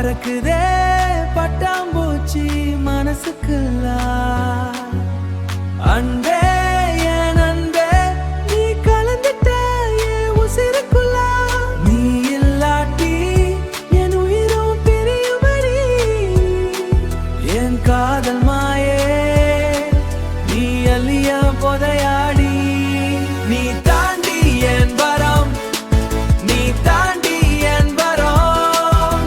பறக்குதே பட்டாம்பூச்சி மனசுக்குள்ள அன்பே என் அன்பே நீ கலந்துட்ட என் உசிருக்குள்ள நீ இல்லாட்டி என் உயிரும் பிரியும்படி என் காதல் மாயே நீ அள்ளிய புதையாடி நீ தாண்டி என் வரம் நீ தாண்டி என் வரம்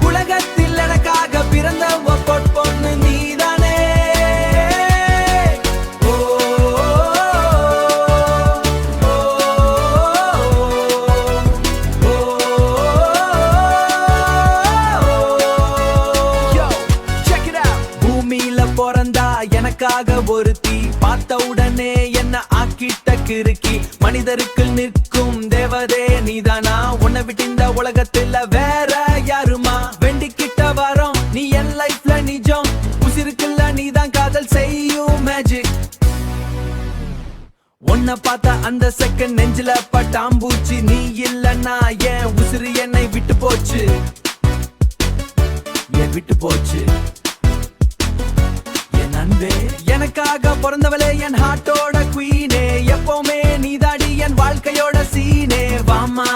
உலகத்தில் எனக்காக பிறந்த பொண்ணு நீதானே ஓ பூமியில பிறந்தா எனக்காக ஒருத்தி பார்த்த உடனே என்ன ஆக்கிட்ட கிறுக்கி மனிதருக்கு நிற்கும் தேவதே நீதானா உன்னை விட்டு இந்த உலகத்துல வேற யாருமா வெண்டிக்கிட்ட வரோம் நீ என் லைஃப்ல நிஜம் உசிருக்குள்ள நீதான் காதல் செய்யும் மேஜிக் உன்னை பார்த்த அந்த செகண்ட் நெஞ்சில பட்டாம்பூச்சி நீ இல்லன்னா என் உசிறு என்னை விட்டு போச்சு என் விட்டு போச்சு என் அன்பே எனக்காக பிறந்தவளே என் ஹார்ட்டோட குவீனே எப்பவுமே நீதாடி என் வாழ்க்கையோட சீனே வாமா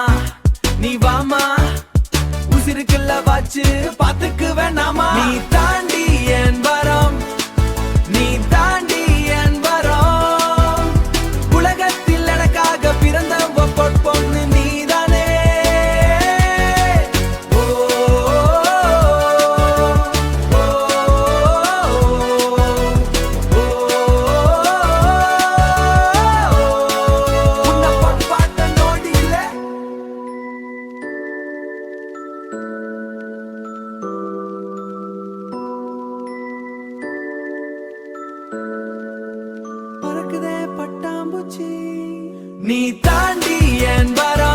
நீ வாமா உசிருக்குள்ள வாச்சு பாத்துக்கு வேணாமா நீ தாண்டி என் வரம் நீ தாண்டி என் வரம் உலகத்தில் எனக்காக பிறந்த பொண்ணு நீதானே ஓ உன்னை பார்த்த நோடி இல்ல பறக்குதே பட்டாம்பூச்சி நீ தாண்டி என் வரம்